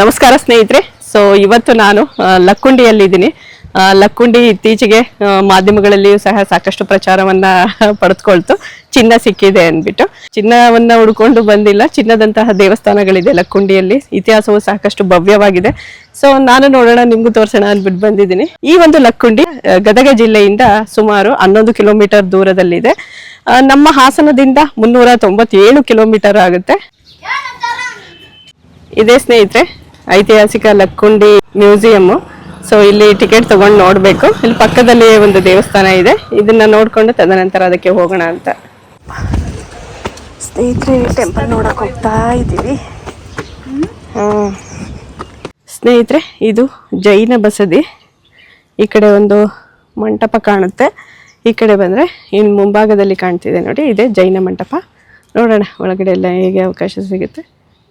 ನಮಸ್ಕಾರ ಸ್ನೇಹಿತರೆ. ಸೊ ಇವತ್ತು ನಾನು ಲಕ್ಕುಂಡಿಯಲ್ಲಿದ್ದೀನಿ. ಲಕ್ಕುಂಡಿ ಇತ್ತೀಚೆಗೆ ಮಾಧ್ಯಮಗಳಲ್ಲಿಯೂ ಸಹ ಸಾಕಷ್ಟು ಪ್ರಚಾರವನ್ನ ಪಡೆದುಕೊಳ್ತು. ಚಿನ್ನ ಸಿಕ್ಕಿದೆ ಅಂದ್ಬಿಟ್ಟು ಚಿನ್ನವನ್ನ ಹುಡ್ಕೊಂಡು ಬಂದಿಲ್ಲ, ಚಿನ್ನದಂತಹ ದೇವಸ್ಥಾನಗಳಿದೆ ಲಕ್ಕುಂಡಿಯಲ್ಲಿ. ಇತಿಹಾಸವು ಸಾಕಷ್ಟು ಭವ್ಯವಾಗಿದೆ. ಸೊ ನಾನು ನೋಡೋಣ, ನಿಮ್ಗೂ ತೋರ್ಸೋಣ ಅಂದ್ಬಿಟ್ಟು ಬಂದಿದ್ದೀನಿ. ಈ ಒಂದು ಲಕ್ಕುಂಡಿ ಗದಗ ಜಿಲ್ಲೆಯಿಂದ ಸುಮಾರು 11 ಕಿಲೋಮೀಟರ್ ದೂರದಲ್ಲಿದೆ. ನಮ್ಮ ಹಾಸನದಿಂದ 397 ಕಿಲೋಮೀಟರ್ ಆಗುತ್ತೆ. ಇದೇ ಸ್ನೇಹಿತರೆ ಐತಿಹಾಸಿಕ ಲಕ್ಕುಂಡಿ ಮ್ಯೂಸಿಯಂ. ಸೊ ಇಲ್ಲಿ ಟಿಕೆಟ್ ತಗೊಂಡು ನೋಡ್ಬೇಕು. ಇಲ್ಲಿ ಪಕ್ಕದಲ್ಲಿ ಒಂದು ದೇವಸ್ಥಾನ ಇದೆ, ಇದನ್ನ ನೋಡ್ಕೊಂಡು ತದನಂತರ ಅದಕ್ಕೆ ಹೋಗೋಣ ಅಂತ. ಸ್ನೇಹಿತರೆ ಟೆಂಪಲ್ ನೋಡಕ್ ಹೋಗ್ತಾ ಇದ್ದೀವಿ. ಸ್ನೇಹಿತರೆ ಇದು ಜೈನ ಬಸದಿ. ಈ ಕಡೆ ಒಂದು ಮಂಟಪ ಕಾಣುತ್ತೆ, ಈ ಕಡೆ ಬಂದ್ರೆ ಇನ್ನು ಮುಂಭಾಗದಲ್ಲಿ ಕಾಣ್ತಿದೆ ನೋಡಿ, ಇದೇ ಜೈನ ಮಂಟಪ. ನೋಡೋಣ ಒಳಗಡೆ ಎಲ್ಲ ಹೇಗೆ ಅವಕಾಶ ಸಿಗುತ್ತೆ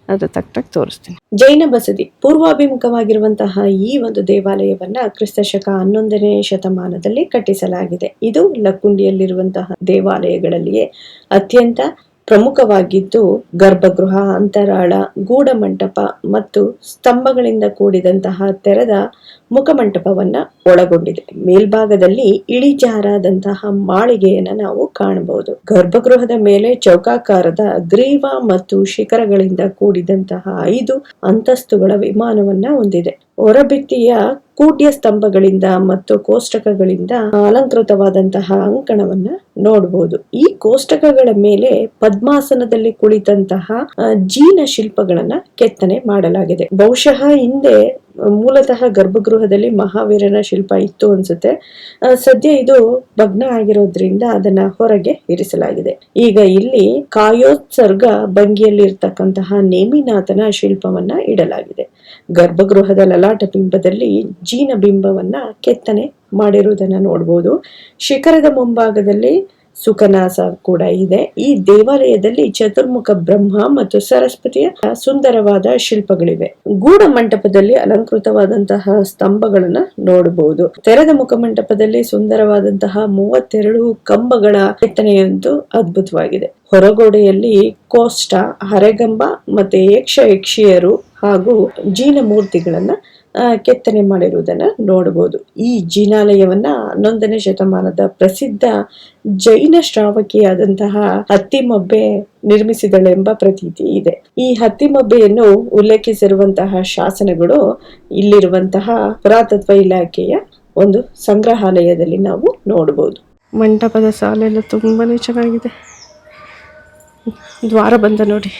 ಅದು ತಕ್ಕ ತೋರಿಸ್ತೀನಿ. ಜೈನ ಬಸದಿ ಪೂರ್ವಾಭಿಮುಖವಾಗಿರುವಂತಹ ಈ ಒಂದು ದೇವಾಲಯವನ್ನ ಕ್ರಿಸ್ತಶಕ 11ನೇ ಶತಮಾನದಲ್ಲಿ ಕಟ್ಟಿಸಲಾಗಿದೆ. ಇದು ಲಕ್ಕುಂಡಿಯಲ್ಲಿರುವಂತಹ ದೇವಾಲಯಗಳಲ್ಲಿಯೇ ಅತ್ಯಂತ ಪ್ರಮುಖವಾಗಿದ್ದು ಗರ್ಭಗೃಹ, ಅಂತರಾಳ, ಗೂಢಮಂಟಪ ಮತ್ತು ಸ್ತಂಭಗಳಿಂದ ಕೂಡಿದಂತಹ ತೆರೆದ ಮುಖಮಂಟಪವನ್ನ ಒಳಗೊಂಡಿದೆ. ಮೇಲ್ಭಾಗದಲ್ಲಿ ಇಳಿಜಾರಾದಂತಹ ಮಾಳಿಗೆಯನ್ನ ನಾವು ಕಾಣಬಹುದು. ಗರ್ಭಗೃಹದ ಮೇಲೆ ಚೌಕಾಕಾರದ ಗ್ರೀವ ಮತ್ತು ಶಿಖರಗಳಿಂದ ಕೂಡಿದಂತಹ 5 ಅಂತಸ್ತುಗಳ ವಿಮಾನವನ್ನ ಹೊಂದಿದೆ. ಹೊರಭಿತ್ತಿಯ ಕೂಡ್ಯ ಸ್ತಂಭಗಳಿಂದ ಮತ್ತು ಕೋಷ್ಟಕಗಳಿಂದ ಅಲಂಕೃತವಾದಂತಹ ಅಂಕಣವನ್ನ ನೋಡಬಹುದು. ಈ ಕೋಷ್ಟಕಗಳ ಮೇಲೆ ಪದ್ಮಾಸನದಲ್ಲಿ ಕುಳಿತಂತಹ ಜೀನ ಶಿಲ್ಪಗಳನ್ನ ಕೆತ್ತನೆ ಮಾಡಲಾಗಿದೆ. ಬಹುಶಃ ಹಿಂದೆ ಮೂಲತಃ ಗರ್ಭಗೃಹದಲ್ಲಿ ಮಹಾವೀರನ ಶಿಲ್ಪ ಇತ್ತು ಅನ್ಸುತ್ತೆ. ಸದ್ಯ ಇದು ಭಗ್ನ ಆಗಿರೋದ್ರಿಂದ ಅದನ್ನ ಹೊರಗೆ ಇರಿಸಲಾಗಿದೆ. ಈಗ ಇಲ್ಲಿ ಕಾಯೋತ್ಸರ್ಗ ಭಂಗಿಯಲ್ಲಿ ಇರ್ತಕ್ಕಂತಹ ನೇಮಿನಾಥನ ಶಿಲ್ಪವನ್ನ ಇಡಲಾಗಿದೆ. ಗರ್ಭಗೃಹದ ಲಲಾಟ ಬಿಂಬದಲ್ಲಿ ಜೀನ ಬಿಂಬವನ್ನ ಕೆತ್ತನೆ ಮಾಡಿರುವುದನ್ನ ನೋಡಬಹುದು. ಶಿಖರದ ಮುಂಭಾಗದಲ್ಲಿ ಸುಖನಾಸ ಕೂಡ ಇದೆ. ಈ ದೇವಾಲಯದಲ್ಲಿ ಚತುರ್ಮುಖ ಬ್ರಹ್ಮ ಮತ್ತು ಸರಸ್ವತಿಯ ಸುಂದರವಾದ ಶಿಲ್ಪಗಳಿವೆ. ಗೂಢ ಮಂಟಪದಲ್ಲಿ ಅಲಂಕೃತವಾದಂತಹ ಸ್ತಂಭಗಳನ್ನ ನೋಡಬಹುದು. ತೆರೆದ ಮುಖ ಮಂಟಪದಲ್ಲಿ ಸುಂದರವಾದಂತಹ 32 ಕಂಬಗಳ ಕೆತ್ತನೆಯಂತೂ ಅದ್ಭುತವಾಗಿದೆ. ಹೊರಗೋಡೆಯಲ್ಲಿ ಕೋಷ್ಟ, ಹರೆಗಂಬ ಮತ್ತೆ ಯಕ್ಷಿಯರು ಹಾಗೂ ಜೀನ ಮೂರ್ತಿಗಳನ್ನ ಕೆತ್ತನೆ ಮಾಡಿರುವುದನ್ನ ನೋಡಬಹುದು. ಈ ಜಿನಾಲಯವನ್ನ 11ನೇ ಶತಮಾನದ ಪ್ರಸಿದ್ಧ ಜೈನ ಶ್ರಾವಕಿಯಾದಂತಹ ಹತ್ತಿಮಬ್ಬೆ ನಿರ್ಮಿಸಿದಳೆಂಬ ಪ್ರತೀತಿ ಇದೆ. ಈ ಹತ್ತಿಮಬ್ಬೆಯನ್ನು ಉಲ್ಲೇಖಿಸಿರುವಂತಹ ಶಾಸನಗಳು ಇಲ್ಲಿರುವಂತಹ ಪುರಾತತ್ವ ಇಲಾಖೆಯ ಒಂದು ಸಂಗ್ರಹಾಲಯದಲ್ಲಿ ನಾವು ನೋಡಬಹುದು. ಮಂಟಪದ ಸಾಲೆಲ್ಲ ತುಂಬಾನೇ ಚೆನ್ನಾಗಿದೆ. ದ್ವಾರಬಂಧ ನೋಡಿ,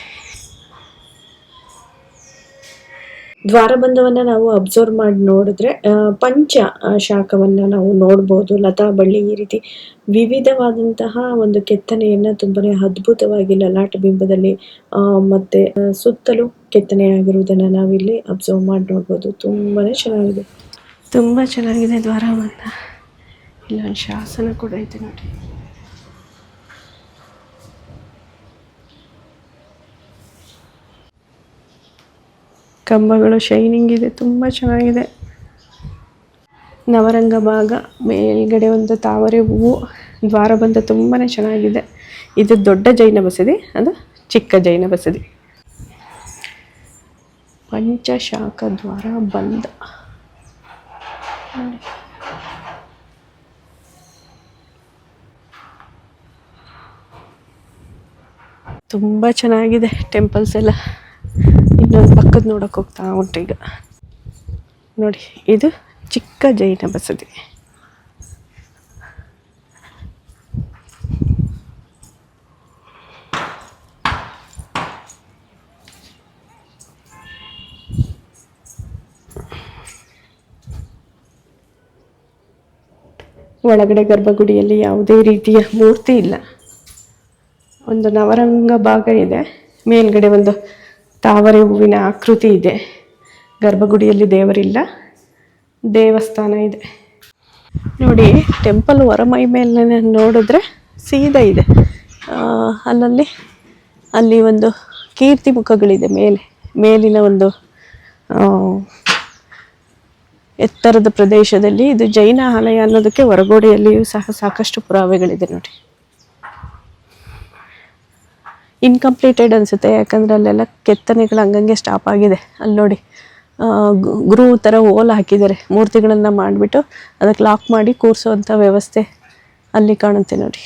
ದ್ವಾರಬಂಧವನ್ನ ನಾವು ಅಬ್ಸರ್ವ್ ಮಾಡಿ ನೋಡಿದ್ರೆ ಪಂಚ ಶಾಖವನ್ನ ನಾವು ನೋಡ್ಬೋದು. ಲತಾ ಬಳ್ಳಿ, ಈ ರೀತಿ ವಿವಿಧವಾದಂತಹ ಒಂದು ಕೆತ್ತನೆಯನ್ನ ತುಂಬಾನೇ ಅದ್ಭುತವಾಗಿ ಲಲಾಟ ಬಿಂಬದಲ್ಲಿ ಮತ್ತೆ ಸುತ್ತಲೂ ಕೆತ್ತನೆ ಆಗಿರುವುದನ್ನ ನಾವಿಲ್ಲಿ ಅಬ್ಸರ್ವ್ ಮಾಡಿ ನೋಡ್ಬೋದು. ತುಂಬಾನೇ ಚೆನ್ನಾಗಿದೆ, ತುಂಬಾ ಚೆನ್ನಾಗಿದೆ ದ್ವಾರಬಂಧ. ಇಲ್ಲೊಂದು ಶಾಸನ ಕೂಡ ಇದೆ ನೋಡಿ. ಕಂಬಗಳು ಶೈನಿಂಗ್ ಇದೆ, ತುಂಬ ಚೆನ್ನಾಗಿದೆ. ನವರಂಗ ಭಾಗ, ಮೇಲ್ಗಡೆ ಒಂದು ತಾವರೆ ಹೂವು, ದ್ವಾರಬಂಧ ತುಂಬಾ ಚೆನ್ನಾಗಿದೆ. ಇದು ದೊಡ್ಡ ಜೈನ ಬಸದಿ, ಅದು ಚಿಕ್ಕ ಜೈನ ಬಸದಿ. ಪಂಚಶಾಖ ದ್ವಾರ ಬಂಧ ತುಂಬ ಚೆನ್ನಾಗಿದೆ ಟೆಂಪಲ್ಸ್ ಎಲ್ಲ. ಇನ್ನೊಂದು ಪಕ್ಕದ ನೋಡಕ್ಕೆ ಹೋಗ್ತಾ ಉಂಟು ಈಗ ನೋಡಿ. ಇದು ಚಿಕ್ಕ ಜೈನ ಬಸದಿ. ಒಳಗಡೆ ಗರ್ಭಗುಡಿಯಲ್ಲಿ ಯಾವುದೇ ರೀತಿಯ ಮೂರ್ತಿ ಇಲ್ಲ. ಒಂದು ನವರಂಗ ಭಾಗ ಇದೆ, ಮೇಲ್ಗಡೆ ಒಂದು ತಾವರೆ ಹೂವಿನ ಆಕೃತಿ ಇದೆ. ಗರ್ಭಗುಡಿಯಲ್ಲಿ ದೇವರಿಲ್ಲ, ದೇವಸ್ಥಾನ ಇದೆ ನೋಡಿ. ಟೆಂಪಲ್ ಹೊರಮೈ ಮೇಲೆ ನೋಡಿದ್ರೆ ಸೀದಾ ಇದೆ. ಅಲ್ಲಿ ಒಂದು ಕೀರ್ತಿ ಮುಖಗಳಿದೆ ಮೇಲಿನ ಒಂದು ಎತ್ತರದ ಪ್ರದೇಶದಲ್ಲಿ. ಇದು ಜೈನ ಆಲಯ ಅನ್ನೋದಕ್ಕೆ ಹೊರಗೋಡೆಯಲ್ಲಿಯೂ ಸಹ ಸಾಕಷ್ಟು ಪುರಾವೆಗಳಿದೆ ನೋಡಿ. ಇನ್ಕಂಪ್ಲೀಟೆಡ್ ಅನಿಸುತ್ತೆ, ಯಾಕಂದರೆ ಅಲ್ಲೆಲ್ಲ ಕೆತ್ತನೆಗಳು ಹಂಗಂಗೆ ಸ್ಟಾಪ್ ಆಗಿದೆ. ಅಲ್ಲಿ ನೋಡಿ ಗುರು ಥರ ಓಲ್ ಹಾಕಿದ್ದಾರೆ, ಮೂರ್ತಿಗಳನ್ನು ಮಾಡಿಬಿಟ್ಟು ಅದಕ್ಕೆ ಲಾಕ್ ಮಾಡಿ ಕೂರಿಸೋವಂಥ ವ್ಯವಸ್ಥೆ ಅಲ್ಲಿ ಕಾಣುತ್ತೆ ನೋಡಿ.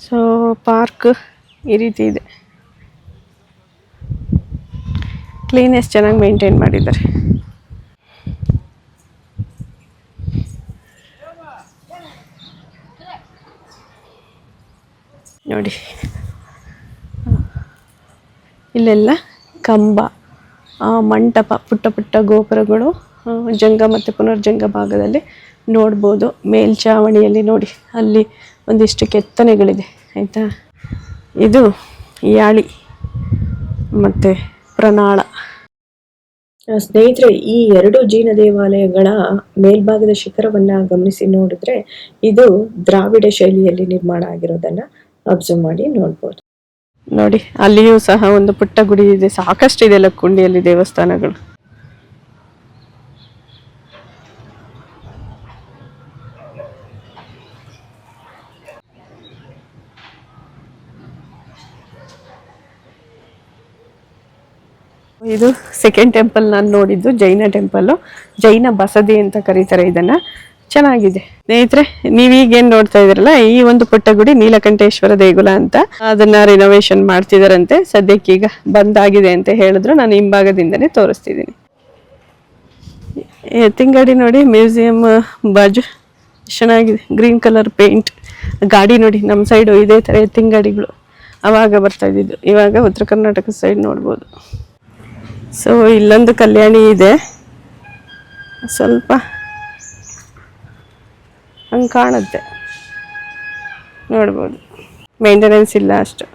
ಸೊ ಪಾರ್ಕ್ ಈ ರೀತಿ ಇದೆ, ಕ್ಲೀನೆಸ್ ಚೆನ್ನಾಗಿ ಮೇಂಟೈನ್ ಮಾಡಿದ್ದಾರೆ. ನೋಡಿ ಇಲ್ಲೆಲ್ಲ ಕಂಬ, ಮಂಟಪ, ಪುಟ್ಟ ಪುಟ್ಟ ಗೋಪುರಗಳು ಜಂಗ ಮತ್ತು ಪುನರ್ಜಂಗ ಭಾಗದಲ್ಲಿ ನೋಡ್ಬೋದು. ಮೇಲ್ಛಾವಣಿಯಲ್ಲಿ ನೋಡಿ ಅಲ್ಲಿ ಒಂದಿಷ್ಟು ಕೆತ್ತನೆಗಳಿದೆ ಆಯಿತಾ. ಇದು ಯಾಳಿ ಮತ್ತು ಪ್ರಣಾಳ. ಸ್ನೇಹಿತರೆ, ಈ ಎರಡು ಜೈನ ದೇವಾಲಯಗಳ ಮೇಲ್ಭಾಗದ ಶಿಖರವನ್ನು ಗಮನಿಸಿ ನೋಡಿದ್ರೆ ಇದು ದ್ರಾವಿಡ ಶೈಲಿಯಲ್ಲಿ ನಿರ್ಮಾಣ ಆಗಿರೋದನ್ನ ಅಬ್ಸರ್ವ್ ಮಾಡಿ ನೋಡ್ಬೋದು. ನೋಡಿ ಅಲ್ಲಿಯೂ ಸಹ ಒಂದು ಪುಟ್ಟ ಗುಡಿ ಇದೆ, ಸಾಕಷ್ಟು ಇದೆ ಲಕ್ಕುಂಡಿಯಲ್ಲಿ ದೇವಸ್ಥಾನಗಳು. ಇದು ಸೆಕೆಂಡ್ ಟೆಂಪಲ್ ನಾನು ನೋಡಿದ್ದು, ಜೈನ ಟೆಂಪಲ್ಲು, ಜೈನ ಬಸದಿ ಅಂತ ಕರೀತಾರೆ ಇದನ್ನ. ಚೆನ್ನಾಗಿದೆ ಸ್ನೇಹಿತರೆ. ನೀವೀಗೇನು ನೋಡ್ತಾ ಇದ್ರಲ್ಲ, ಈ ಒಂದು ಪುಟ್ಟ ಗುಡಿ ನೀಲಕಂಠೇಶ್ವರ ದೇಗುಲ ಅಂತ, ಅದನ್ನ ರಿನೋವೇಷನ್ ಮಾಡ್ತಿದಾರಂತೆ. ಸದ್ಯಕ್ಕೀಗ ಬಂದಾಗಿದೆ ಅಂತ ಹೇಳಿದ್ರು. ನಾನು ಹಿಂಭಾಗದಿಂದನೇ ತೋರಿಸ್ತಿದ್ದೀನಿ. ಎತ್ತಿನಗಾಡಿ ನೋಡಿ, ಮ್ಯೂಸಿಯಂ ಬಾಜು ಚೆನ್ನಾಗಿದೆ, ಗ್ರೀನ್ ಕಲರ್ ಪೇಂಟ್. ಗಾಡಿ ನೋಡಿ, ನಮ್ಮ ಸೈಡು ಇದೇ ಥರ ಎತ್ತಿನಗಾಡಿಗಳು ಅವಾಗ ಬರ್ತಾ ಇದ್ದಿದ್ದು, ಇವಾಗ ಉತ್ತರ ಕರ್ನಾಟಕ ಸೈಡ್ ನೋಡ್ಬೋದು. ಸೊ ಇಲ್ಲೊಂದು ಕಲ್ಯಾಣಿ ಇದೆ, ಸ್ವಲ್ಪ ಹಂಗೆ ಕಾಣುತ್ತೆ, ನೋಡ್ಬೋದು. ಮೇಂಟೆನೆನ್ಸ್ ಇಲ್ಲ ಅಷ್ಟು.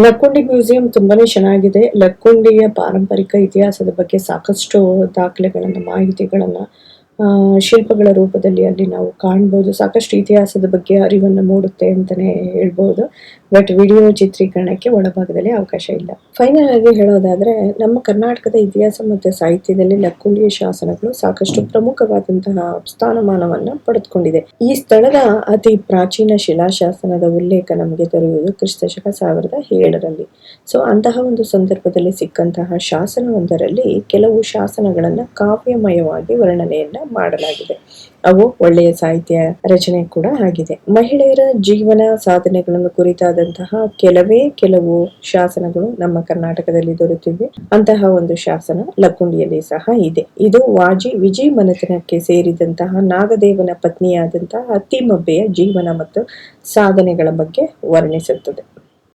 ಲಕ್ಕುಂಡಿ ಮ್ಯೂಸಿಯಂ ತುಂಬಾನೇ ಚೆನ್ನಾಗಿದೆ. ಲಕ್ಕುಂಡಿಯ ಪಾರಂಪರಿಕ ಇತಿಹಾಸದ ಬಗ್ಗೆ ಸಾಕಷ್ಟು ದಾಖಲೆಗಳನ್ನ, ಮಾಹಿತಿಗಳನ್ನ ಶಿಲ್ಪಗಳ ರೂಪದಲ್ಲಿ ಅಲ್ಲಿ ನಾವು ಕಾಣ್ಬೋದು. ಸಾಕಷ್ಟು ಇತಿಹಾಸದ ಬಗ್ಗೆ ಅರಿವನ್ನು ಮೂಡುತ್ತೆ ಅಂತಾನೆ ಹೇಳ್ಬೋದು. ಬಟ್ ವಿಡಿಯೋ ಚಿತ್ರೀಕರಣಕ್ಕೆ ಒಳಭಾಗದಲ್ಲಿ ಅವಕಾಶ ಇಲ್ಲ. ಫೈನಲ್ ಆಗಿ ಹೇಳೋದಾದ್ರೆ, ನಮ್ಮ ಕರ್ನಾಟಕದ ಇತಿಹಾಸ ಮತ್ತು ಸಾಹಿತ್ಯದಲ್ಲಿ ಲಕ್ಕುಂಡಿಯ ಶಾಸನಗಳು ಸಾಕಷ್ಟು ಪ್ರಮುಖವಾದಂತಹ ಸ್ಥಾನಮಾನವನ್ನ ಪಡೆದುಕೊಂಡಿದೆ. ಈ ಸ್ಥಳದ ಅತಿ ಪ್ರಾಚೀನ ಶಿಲಾಶಾಸನದ ಉಲ್ಲೇಖ ನಮಗೆ ದೊರೆಯುವುದು ಕ್ರಿಸ್ತಶಕ 1007ರಲ್ಲಿ. ಸೊ ಅಂತಹ ಒಂದು ಸಂದರ್ಭದಲ್ಲಿ ಸಿಕ್ಕಂತಹ ಶಾಸನವೊಂದರಲ್ಲಿ ಕೆಲವು ಶಾಸನಗಳನ್ನ ಕಾವ್ಯಮಯವಾಗಿ ವರ್ಣನೆಯನ್ನ ಮಾಡಲಾಗಿದೆ. ಅವು ಒಳ್ಳೆಯ ಸಾಹಿತ್ಯ ರಚನೆ ಕೂಡ ಆಗಿದೆ. ಮಹಿಳೆಯರ ಜೀವನ ಸಾಧನೆಗಳನ್ನು ಕುರಿತಾದಂತಹ ಕೆಲವು ಶಾಸನಗಳು ನಮ್ಮ ಕರ್ನಾಟಕದಲ್ಲಿ ದೊರೆತಿವೆ. ಅಂತಹ ಒಂದು ಶಾಸನ ಲಕ್ಕುಂಡಿಯಲ್ಲಿ ಸಹ ಇದೆ. ಇದು ವಾಜಿ ವಿಜಯ ಮನೆತನಕ್ಕೆ ಸೇರಿದಂತಹ ನಾಗದೇವನ ಪತ್ನಿಯಾದಂತಹ ಅತ್ತಿಮಬ್ಬೆಯ ಜೀವನ ಮತ್ತು ಸಾಧನೆಗಳ ಬಗ್ಗೆ ವರ್ಣಿಸುತ್ತದೆ.